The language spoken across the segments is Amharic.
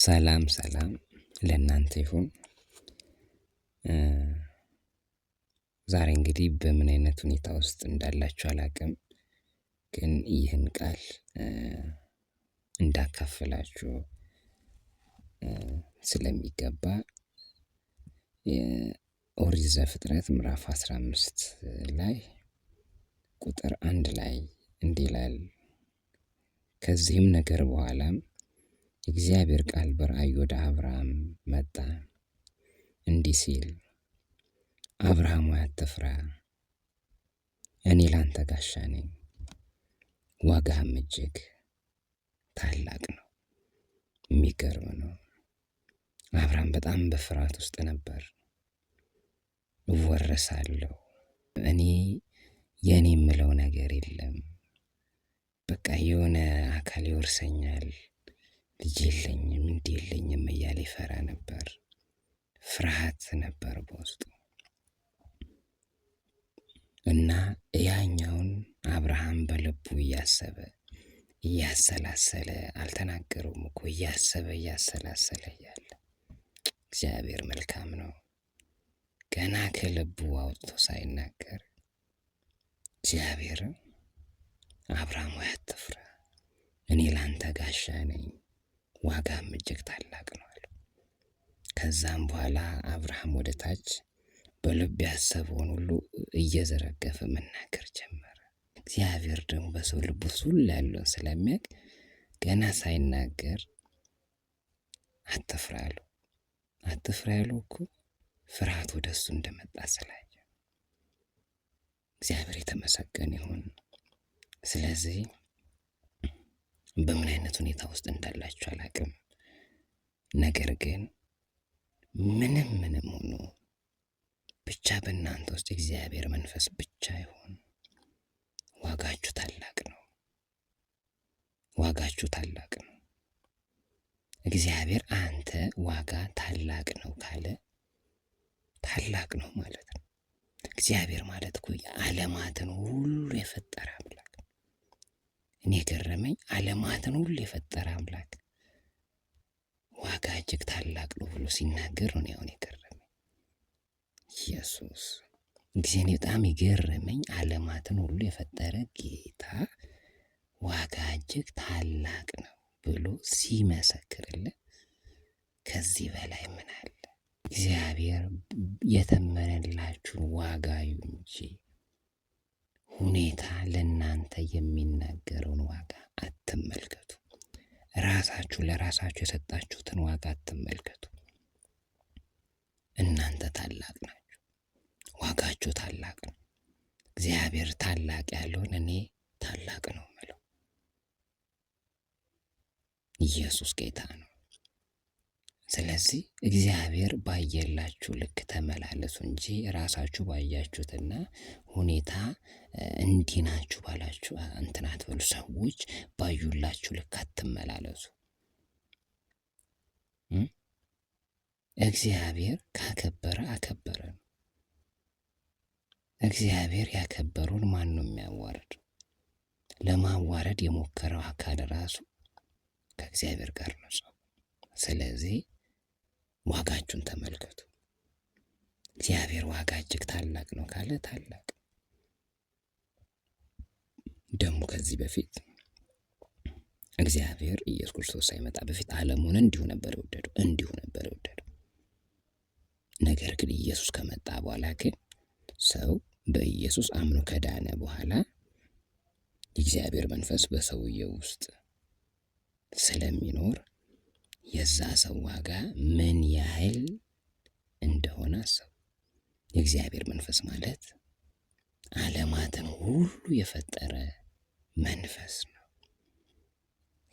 ሰላም ሰላም ለእናንተ ይሁን። ዛሬ እንግዲህ በምን አይነት ሁኔታ ውስጥ እንዳላችሁ አላውቅም፣ ግን ይህን ቃል እንዳካፍላችሁ ስለሚገባ የኦሪት ዘፍጥረት ምዕራፍ 15 ላይ ቁጥር 1 ላይ እንዲህ ይላል። ከዚህም ነገር በኋላም የእግዚአብሔር ቃል በራእይ ወደ አብርሃም መጣ እንዲህ ሲል፣ አብርሃም ሆይ አትፍራ፣ እኔ ላንተ ጋሻ ነኝ፣ ዋጋህም እጅግ ታላቅ ነው። የሚገርም ነው። አብርሃም በጣም በፍርሃት ውስጥ ነበር። እወረሳለሁ፣ እኔ የኔ የምለው ነገር የለም፣ በቃ የሆነ አካል ይወርሰኛል፣ ልጅ የለኝም፣ እንዲህ የለኝም እያለ ይፈራ ነበር። ፍርሃት ነበር በውስጡ እና ያኛውን አብርሃም በልቡ እያሰበ እያሰላሰለ አልተናገረውም እኮ እያሰበ እያሰላሰለ እያለ እግዚአብሔር መልካም ነው። ገና ከልቡ አውጥቶ ሳይናገር እግዚአብሔር አብርሃም ሆይ አትፍራ፣ እኔ ላንተ ጋሻ ነኝ፣ ዋጋም እጅግ ታላቅ ነው አለው። ከዛም በኋላ አብርሃም ወደ ታች በልብ ያሰበውን ሁሉ እየዘረገፈ መናገር ጀመረ። እግዚአብሔር ደግሞ በሰው ልብ ውስጥ ሁሉ ያለውን ስለሚያውቅ ገና ሳይናገር አትፍራ አለው። አትፍራ ያለው እኮ ፍርሃት ወደ እሱ እንደመጣ ስላየ እግዚአብሔር የተመሰገነ ይሁን። ስለዚህ በምን አይነት ሁኔታ ውስጥ እንዳላችሁ አላውቅም፣ ነገር ግን ምንም ሆኖ ብቻ በእናንተ ውስጥ እግዚአብሔር መንፈስ ብቻ ይሁን። ዋጋችሁ ታላቅ ነው። ዋጋችሁ ታላቅ ነው። እግዚአብሔር አንተ ዋጋ ታላቅ ነው ካለ ታላቅ ነው ማለት ነው። እግዚአብሔር ማለት እኮ ዓለማትን ሁሉ የፈጠረ አምላክ። እኔ ገረመኝ፣ ዓለማትን ሁሉ የፈጠረ አምላክ ዋጋ እጅግ ታላቅ ነው ብሎ ሲናገር ነው አሁን የገረመኝ። ኢየሱስ ጊዜኔ በጣም የገረመኝ ዓለማትን ሁሉ የፈጠረ ጌታ ዋጋ እጅግ ታላቅ ነው ብሎ ሲመሰክርልን ከዚህ በላይ ምን አለ? እግዚአብሔር የተመነላችሁን ዋጋ እንጂ ሁኔታ ለእናንተ የሚናገረውን ዋጋ አትመልከቱ። ራሳችሁ ለራሳችሁ የሰጣችሁትን ዋጋ አትመልከቱ። እናንተ ታላቅ ናችሁ። ዋጋችሁ ታላቅ ነው። እግዚአብሔር ታላቅ ያለውን እኔ ታላቅ ነው የምለው። ኢየሱስ ጌታ ነው። ስለዚህ እግዚአብሔር ባየላችሁ ልክ ተመላለሱ እንጂ ራሳችሁ ባያችሁትና ሁኔታ እንዲህ ናችሁ ባላችሁ እንትን አትበሉ። ሰዎች ባዩላችሁ ልክ አትመላለሱ። እግዚአብሔር ካከበረ አከበረ ነው። እግዚአብሔር ያከበረውን ማን ነው የሚያዋርድ? ለማዋረድ የሞከረው አካል ራሱ ከእግዚአብሔር ጋር ነው ሰው። ስለዚህ ዋጋችሁን ተመልከቱ። እግዚአብሔር ዋጋ እጅግ ታላቅ ነው ካለ ታላቅ ደግሞ ከዚህ በፊት እግዚአብሔር ኢየሱስ ክርስቶስ ሳይመጣ በፊት ዓለሙን እንዲሁ ነበር የወደደው። ነገር ግን ኢየሱስ ከመጣ በኋላ ግን ሰው በኢየሱስ አምኖ ከዳነ በኋላ የእግዚአብሔር መንፈስ በሰውየው ውስጥ ስለሚኖር የዛ ሰው ዋጋ ምን ያህል እንደሆነ ሰው የእግዚአብሔር መንፈስ ማለት ዓለማትን ሁሉ የፈጠረ መንፈስ ነው።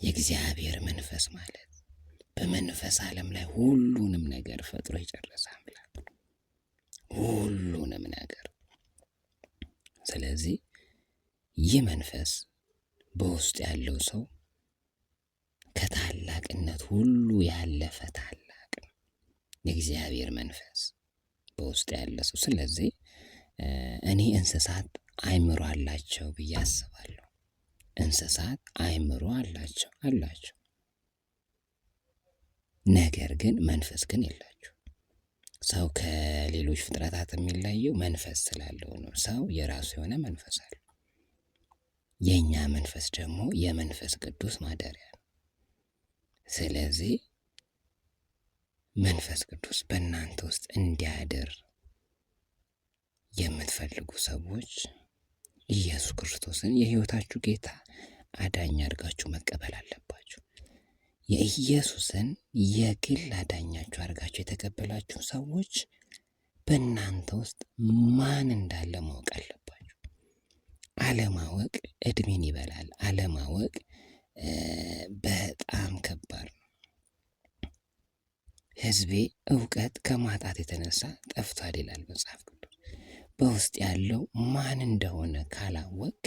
የእግዚአብሔር መንፈስ ማለት በመንፈስ ዓለም ላይ ሁሉንም ነገር ፈጥሮ የጨረሰ አምላክ ነው። ሁሉንም ነገር። ስለዚህ ይህ መንፈስ በውስጥ ያለው ሰው ከታላቅነት ሁሉ ያለፈ ታላቅ ነው። የእግዚአብሔር መንፈስ በውስጥ ያለ ሰው። ስለዚህ እኔ እንስሳት አእምሮ አላቸው ብዬ አስባለሁ። እንስሳት አእምሮ አላቸው። ነገር ግን መንፈስ ግን የላችሁ። ሰው ከሌሎች ፍጥረታት የሚለየው መንፈስ ስላለው ነው። ሰው የራሱ የሆነ መንፈስ አለው። የእኛ መንፈስ ደግሞ የመንፈስ ቅዱስ ማደሪያ ነው። ስለዚህ መንፈስ ቅዱስ በእናንተ ውስጥ እንዲያድር የምትፈልጉ ሰዎች ኢየሱስ ክርስቶስን የሕይወታችሁ ጌታ አዳኝ አድርጋችሁ መቀበል አለባችሁ። የኢየሱስን የግል አዳኛችሁ አድርጋችሁ የተቀበላችሁ ሰዎች በእናንተ ውስጥ ማን እንዳለ ማወቅ አለባችሁ። አለማወቅ እድሜን ይበላል። አለማወቅ በጣም ከባድ ነው። ሕዝቤ እውቀት ከማጣት የተነሳ ጠፍቷል ይላል መጽሐፍ ቅዱስ። በውስጥ ያለው ማን እንደሆነ ካላወቅ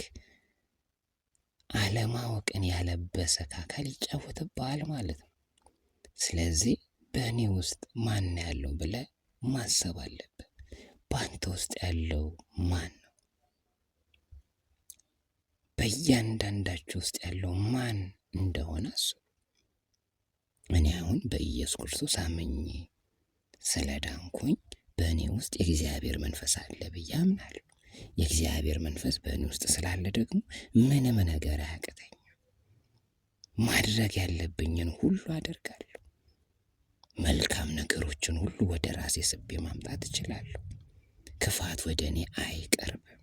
አለማወቅን ያለበሰ አካል ይጫወትብሃል ማለት ነው። ስለዚህ በእኔ ውስጥ ማን ያለው ብለህ ማሰብ አለብህ። በአንተ ውስጥ ያለው ማን ነው? በእያንዳንዳችሁ ውስጥ ያለው ማን እንደሆነ አስቡ። እኔ አሁን በኢየሱስ ክርስቶስ አምኜ ስለዳንኩኝ በእኔ ውስጥ የእግዚአብሔር መንፈስ አለ ብዬ አምናለሁ። የእግዚአብሔር መንፈስ በእኔ ውስጥ ስላለ ደግሞ ምንም ነገር አያቅተኝም። ማድረግ ያለብኝን ሁሉ አደርጋለሁ። መልካም ነገሮችን ሁሉ ወደ ራሴ ስቤ ማምጣት እችላለሁ። ክፋት ወደ እኔ አይቀርብም።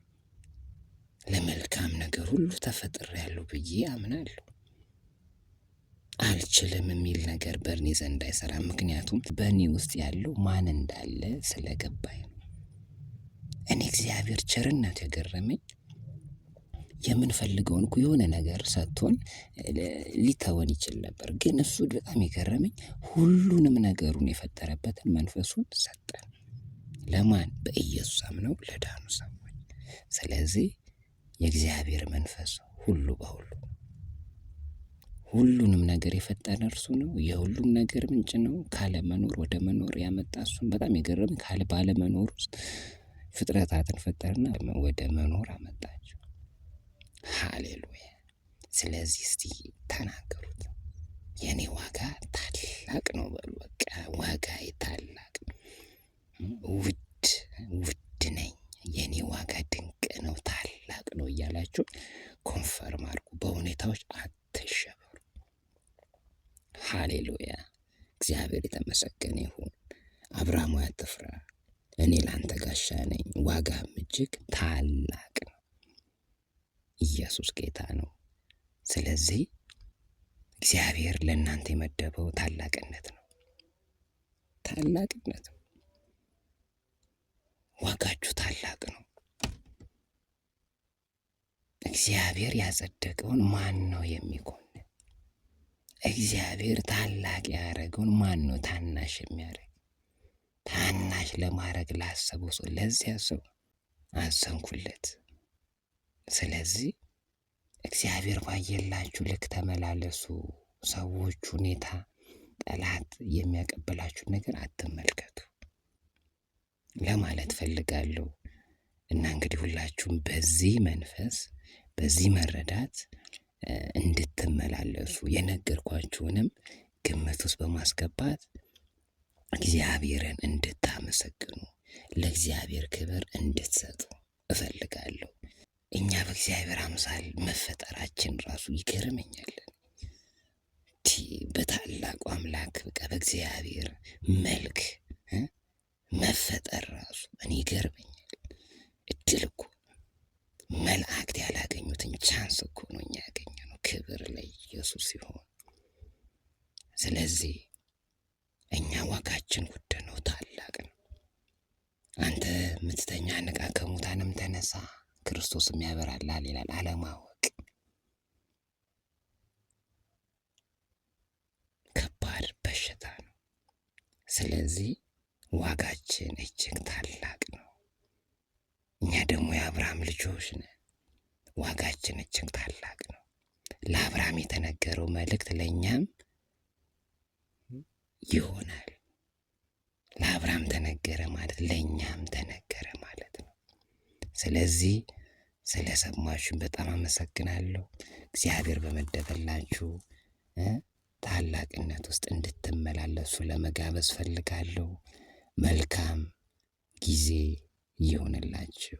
ለመልካም ነገር ሁሉ ተፈጥሬያለሁ ብዬ አምናለሁ። አልችልም የሚል ነገር በእኔ ዘንድ አይሰራም። ምክንያቱም በእኔ ውስጥ ያለው ማን እንዳለ ስለገባኝ ነው። እኔ እግዚአብሔር ቸርነት የገረመኝ የምንፈልገውን እኮ የሆነ ነገር ሰጥቶን ሊተወን ይችል ነበር። ግን እሱ በጣም የገረመኝ ሁሉንም ነገሩን የፈጠረበትን መንፈሱን ሰጠን። ለማን? በኢየሱስ አምነው ለዳኑ ሰዎች። ስለዚህ የእግዚአብሔር መንፈስ ሁሉ በሁሉ ሁሉንም ነገር የፈጠረ እርሱ ነው። የሁሉም ነገር ምንጭ ነው። ካለመኖር ወደ መኖር ያመጣ እሱን በጣም የገረመኝ ካለ ባለመኖር ውስጥ ፍጥረታትን ፈጠርና ወደ መኖር አመጣቸው። ሃሌሉያ። ስለዚህ እስቲ ተናገሩት። የኔ ዋጋ ታላቅ ነው በሉ። በቃ ዋጋዬ ታላቅ ነው። ውድ ነኝ። የኔ ዋጋ ድንቅ ነው፣ ታላቅ ነው እያላችሁ ኮንፈርም አድርጉ። በሁኔታዎች አትሸበሩ። ሃሌሉያ። እግዚአብሔር የተመሰገነ ይሁን። አብርሃም አትፍራ፣ እኔ ላንተ ጋሻ ነኝ፣ ዋጋም እጅግ ታላቅ ነው። ኢየሱስ ጌታ ነው። ስለዚህ እግዚአብሔር ለእናንተ የመደበው ታላቅነት ነው። ታላቅነት ነው። ዋጋችሁ ታላቅ ነው። እግዚአብሔር ያጸደቀውን ማን ነው የሚኮንን? እግዚአብሔር ታላቅ ያደረገውን ማን ነው ታናሽ የሚያደርግ? ታናሽ ለማድረግ ላሰበው ሰው ለዚያ ሰው አዘንኩለት። ስለዚህ እግዚአብሔር ባየላችሁ ልክ ተመላለሱ። ሰዎች፣ ሁኔታ፣ ጠላት የሚያቀበላችሁን ነገር አትመልከቱ ለማለት ፈልጋለሁ። እና እንግዲህ ሁላችሁም በዚህ መንፈስ በዚህ መረዳት እንድትመላለሱ የነገርኳችሁንም ግምት ውስጥ በማስገባት እግዚአብሔርን እንድታመሰግኑ ለእግዚአብሔር ክብር እንድትሰጡ እፈልጋለሁ። እኛ በእግዚአብሔር አምሳል መፈጠራችን ራሱ ይገርመኛል። በታላቁ አምላክ በቃ በእግዚአብሔር መልክ መፈጠር ራሱ እኔ ይገርመኛል። እድል እኮ መላእክት ያላገኙትን ቻንስ እኮ ነው እኛ ያገኘነው። ክብር ለኢየሱስ ሲሆን፣ ስለዚህ እኛ ዋጋችን ውድ ነው፣ ታላቅ ነው። አንተ ምትተኛ ንቃ፣ ከሙታንም ተነሳ፣ ክርስቶስም ያበራልሃል ይላል። አለማወቅ ከባድ በሽታ ነው። ስለዚህ ዋጋችን እጅግ ታላቅ ነው። እኛ ደግሞ የአብርሃም ልጆች ነን። ዋጋችን እጅግ ታላቅ ነው። ለአብርሃም የተነገረው መልእክት ለእኛም ይሆናል። ለአብርሃም ተነገረ ማለት ለእኛም ተነገረ ማለት ነው። ስለዚህ ስለሰማችሁን በጣም አመሰግናለሁ። እግዚአብሔር በመደበላችሁ ታላቅነት ውስጥ እንድትመላለሱ ለመጋበዝ ፈልጋለሁ። መልካም ጊዜ ይሆንላችሁ።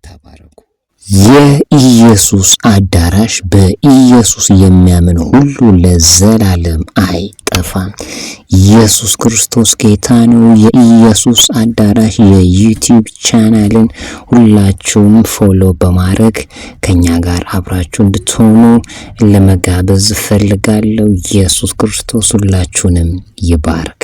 ተባረኩ። የኢየሱስ አዳራሽ በኢየሱስ የሚያምን ሁሉ ለዘላለም አይጠፋም። ኢየሱስ ክርስቶስ ጌታ ነው። የኢየሱስ አዳራሽ የዩቲዩብ ቻናልን ሁላችሁም ፎሎ በማድረግ ከኛ ጋር አብራችሁ እንድትሆኑ ለመጋበዝ ፈልጋለሁ። ኢየሱስ ክርስቶስ ሁላችሁንም ይባርክ።